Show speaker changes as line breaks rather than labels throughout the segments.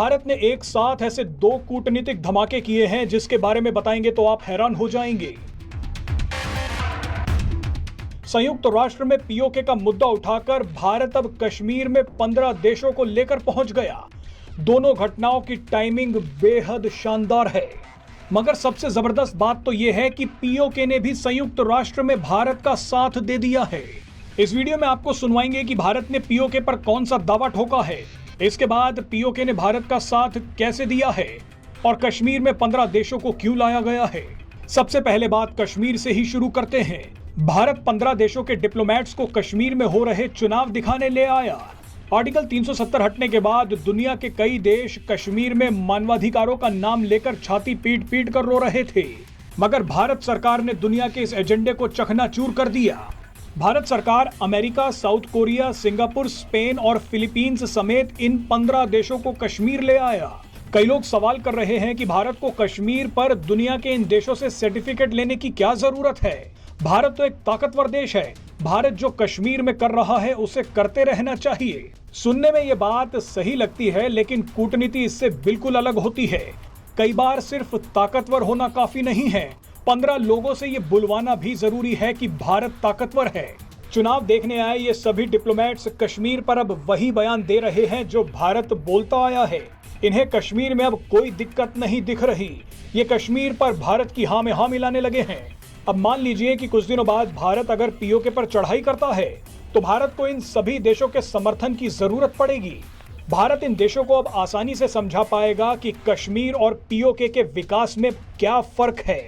भारत ने एक साथ ऐसे 2 कूटनीतिक धमाके किए हैं जिसके बारे में बताएंगे तो आप हैरान हो जाएंगे। संयुक्त राष्ट्र में पीओके का मुद्दा उठाकर भारत अब कश्मीर में 15 देशों को लेकर पहुंच गया। दोनों घटनाओं की टाइमिंग बेहद शानदार है, मगर सबसे जबरदस्त बात तो यह है कि पीओके ने भी संयुक्त राष्ट्र में भारत का साथ दे दिया है। इस वीडियो में आपको सुनवाएंगे कि भारत ने पीओके पर कौन सा दावा ठोका है, इसके बाद पीओके ने भारत का साथ कैसे दिया है और कश्मीर में 15 देशों को क्यों लाया गया है। सबसे पहले बात कश्मीर से ही शुरू करते हैं। भारत 15 देशों के डिप्लोमेट्स को कश्मीर में हो रहे चुनाव दिखाने ले आया। आर्टिकल 370 हटने के बाद दुनिया के कई देश कश्मीर में मानवाधिकारों का नाम लेकर छाती पीट पीट कर रो रहे थे, मगर भारत सरकार ने दुनिया के इस एजेंडे को चकनाचूर कर दिया। भारत सरकार America, south Korea, Singapore, Spain और फिलीपींस समेत इन 15 देशों को कश्मीर ले आया। कई लोग सवाल कर रहे हैं कि भारत को कश्मीर पर दुनिया के इन देशों से सर्टिफिकेट लेने की क्या जरूरत है। भारत तो एक ताकतवर देश है। भारत जो कश्मीर में कर रहा है उसे करते रहना चाहिए। सुनने में ये बात सही लगती है, लेकिन कूटनीति इससे बिल्कुल अलग होती है। कई बार सिर्फ ताकतवर होना काफी नहीं है, 15 लोगों से ये बुलवाना भी जरूरी है कि भारत ताकतवर है। चुनाव देखने आए ये सभी डिप्लोमेट्स कश्मीर पर अब वही बयान दे रहे हैं जो भारत बोलता आया है। इन्हें कश्मीर में अब कोई दिक्कत नहीं दिख रही। ये कश्मीर पर भारत की हाँ में हाँ मिलाने लगे हैं। अब मान लीजिए कि कुछ दिनों बाद भारत अगर पीओके पर चढ़ाई करता है तो भारत को इन सभी देशों के समर्थन की जरूरत पड़ेगी। भारत इन देशों को अब आसानी से समझा पाएगा कि कश्मीर और पीओके के विकास में क्या फर्क है।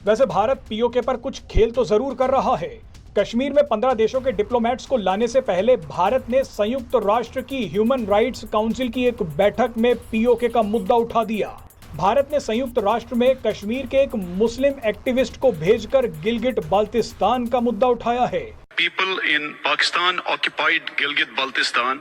वैसे भारत पीओके पर कुछ खेल तो जरूर कर रहा है। कश्मीर में 15 देशों के डिप्लोमेट्स को लाने से पहले भारत ने संयुक्त राष्ट्र की ह्यूमन राइट्स काउंसिल की एक बैठक में पीओके का मुद्दा उठा दिया। भारत ने संयुक्त राष्ट्र में कश्मीर के एक मुस्लिम एक्टिविस्ट को भेजकर गिलगिट बाल्टिस्तान का मुद्दा उठाया है।
People in Pakistan occupied Gilgit-Baltistan.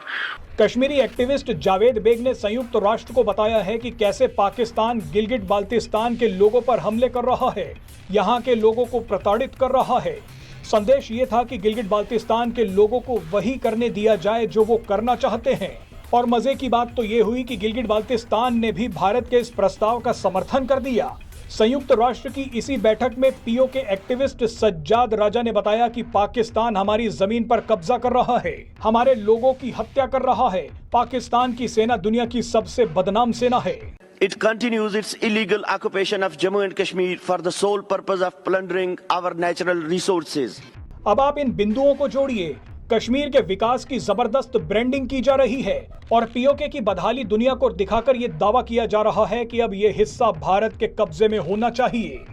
Kashmiri activist Javed Baig ने संयुक्त राष्ट्र को बताया है कि कैसे पाकिस्तान गिलगिट बाल्टिस्तान के लोगों पर हमले कर रहा है, यहाँ के लोगों को प्रताड़ित कर रहा है। संदेश ये था कि गिलगिट बाल्टिस्तान के लोगों को वही करने दिया जाए जो वो करना चाहते हैं। और मजे की बात तो ये हुई कि गिलगिट बाल्टिस्तान ने भी भारत के इस प्रस्ताव का समर्थन कर दिया। संयुक्त राष्ट्र की इसी बैठक में पीओके एक्टिविस्ट सज्जाद राजा ने बताया कि पाकिस्तान हमारी जमीन पर कब्जा कर रहा है, हमारे लोगों की हत्या कर रहा है। पाकिस्तान की सेना दुनिया की सबसे बदनाम सेना है।
It continues its illegal occupation of Jammu and Kashmir for the sole purpose of plundering our natural resources.
अब आप इन बिंदुओं को जोड़िए। कश्मीर के विकास की जबरदस्त ब्रांडिंग की जा रही है और पीओके की बदहाली दुनिया को दिखाकर ये दावा किया जा रहा है कि अब ये हिस्सा भारत के कब्जे में होना चाहिए।